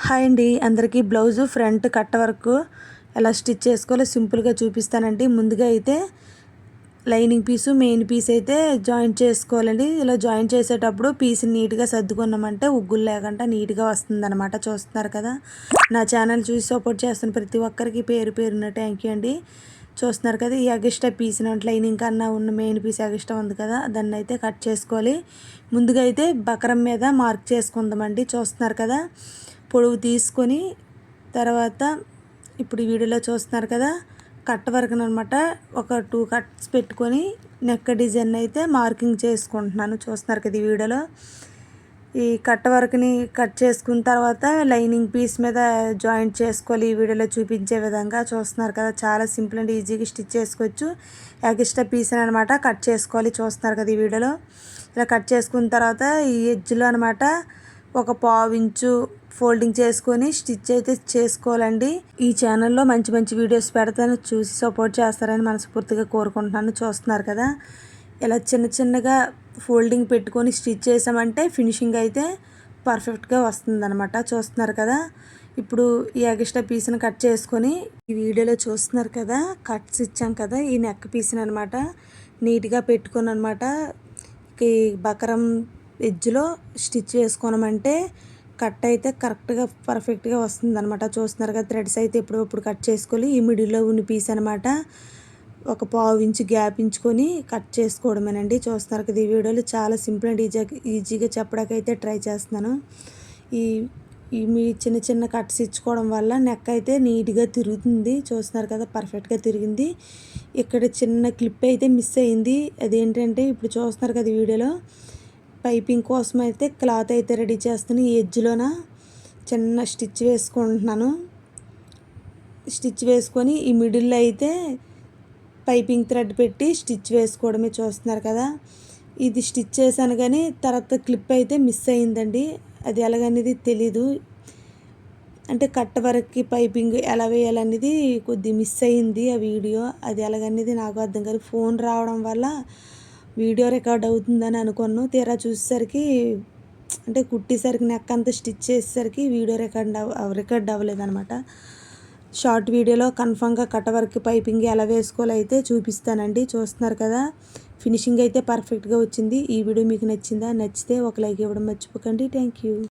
Hi అండి, అందరికీ blouse front కట్ట వరకు ఎలా స్టిచ్ చేసుకోవాలో సింపుల్గా చూపిస్తానండి. ముందుగా అయితే లైనింగ్ పీసు మెయిన్ పీస్ అయితే జాయింట్ చేసుకోవాలండి. ఇలా జాయింట్ చేసేటప్పుడు పీస్ని నీట్గా సర్దుకున్నామంటే ఉగ్గులు లేకుండా నీట్గా వస్తుందన్నమాట. చూస్తున్నారు కదా, నా ఛానల్ చూసి సపోర్ట్ చేస్తున్న ప్రతి ఒక్కరికి పేరు పేరున థ్యాంక్ యూ అండి. చూస్తున్నారు కదా, ఈ ఎగస్ట్రా పీస్ని అంటే లైనింగ్ కన్నా ఉన్న మెయిన్ పీస్ ఎగస్ట్రా ఉంది కదా, దాన్ని అయితే కట్ చేసుకోవాలి. ముందుగా అయితే బకరం మీద మార్క్ చేసుకుందామండి. చూస్తున్నారు కదా, పొడవు తీసుకొని తర్వాత ఇప్పుడు ఈ వీడియోలో చూస్తున్నారు కదా, కట్ వరకు అనమాట ఒక 2 కట్స్ పెట్టుకొని నెక్ డిజైన్ అయితే మార్కింగ్ చేసుకుంటున్నాను. చూస్తున్నారు కదా, ఈ వీడియోలో ఈ కట్ వర్క్ని కట్ చేసుకున్న తర్వాత లైనింగ్ పీస్ మీద జాయింట్ చేసుకోవాలి. ఈ వీడియోలో చూపించే విధంగా చూస్తున్నారు కదా, చాలా సింపుల్ అండ్ ఈజీగా స్టిచ్ చేసుకోవచ్చు. ఎక్స్ట్రా పీస్ అనమాట కట్ చేసుకోవాలి. చూస్తున్నారు కదా, ఈ వీడియోలో ఇలా కట్ చేసుకున్న తర్వాత ఈ ఎడ్జ్లో అనమాట ఒక 1/2 ఇంచు ఫోల్డింగ్ చేసుకొని స్టిచ్ అయితే చేసుకోవాలండి. ఈ ఛానల్లో మంచి మంచి వీడియోస్ పెడతాను, చూసి సపోర్ట్ చేస్తారని మనస్ఫూర్తిగా కోరుకుంటున్నాను. చూస్తున్నారు కదా, ఇలా చిన్న చిన్నగా ఫోల్డింగ్ పెట్టుకొని స్టిచ్ చేసామంటే ఫినిషింగ్ అయితే పర్ఫెక్ట్గా వస్తుందన్నమాట. చూస్తున్నారు కదా, ఇప్పుడు ఈ ఎక్స్ట్రా పీస్ని కట్ చేసుకొని ఈ వీడియోలో చూస్తున్నారు కదా, కట్స్ ఇచ్చాం కదా, ఈ నెక్ పీస్ని అనమాట నీట్గా పెట్టుకొని అనమాట ఈ బకరం ఎడ్జ్లో స్టిచ్ వేసుకోనమంటే కట్ అయితే కరెక్ట్గా పర్ఫెక్ట్గా వస్తుంది అనమాట. చూస్తున్నారు కదా, థ్రెడ్స్ అయితే ఎప్పుడప్పుడు కట్ చేసుకోవాలి. ఈ మిడిల్లో ఉన్న పీస్ అనమాట ఒక 1/2 ఇంచు గ్యాప్ ఇంచుకొని కట్ చేసుకోవడమేనండి. చూస్తున్నారు కదా, ఈ వీడియోలో చాలా సింపుల్ అండ్ ఈజీగా చెప్పడానికైతే ట్రై చేస్తున్నాను. ఈ ఈ మీ చిన్న చిన్న కట్స్ ఇచ్చుకోవడం వల్ల నెక్ అయితే నీట్గా తిరుగుతుంది. చూస్తున్నారు కదా, పర్ఫెక్ట్గా తిరిగింది. ఇక్కడ చిన్న క్లిప్ అయితే మిస్ అయింది. అదేంటంటే ఇప్పుడు చూస్తున్నారు కదా, వీడియోలో పైపింగ్ కోసం అయితే క్లాత్ అయితే రెడీ చేస్తాను. ఈ ఎడ్జ్లోన చిన్న స్టిచ్ వేసుకుంటున్నాను. స్టిచ్ వేసుకొని ఈ మిడిల్లో అయితే పైపింగ్ థ్రెడ్ పెట్టి స్టిచ్ వేసుకోవడమే. చూస్తున్నారు కదా, ఇది స్టిచ్ చేశాను కానీ తర్వాత క్లిప్ అయితే మిస్ అయిందండి. అది ఎలాగనేది తెలీదు. అంటే కట్ వరకు పైపింగ్ ఎలా వేయాలనేది కొద్ది మిస్ అయింది ఆ వీడియో. అది ఎలాగనేది నాకు అర్థం కాదు. ఫోన్ రావడం వల్ల వీడియో రికార్డ్ అవుతుందని అనుకున్నాను. తీరా చూసేసరికి అంటే కుట్టేసరికి నెక్ అంతా స్టిచ్ చేసేసరికి వీడియో రికార్డ్ అవ్వలేదన్నమాట. షార్ట్ వీడియోలో కన్ఫామ్గా కట్ వర్క్ పైపింగ్ ఎలా వేసుకోవాలో అయితే చూపిస్తానండి. చూస్తున్నారు కదా, ఫినిషింగ్ అయితే పర్ఫెక్ట్గా వచ్చింది. ఈ వీడియో మీకు నచ్చిందా? నచ్చితే ఒక లైక్ ఇవ్వడం మర్చిపోకండి. Thank you.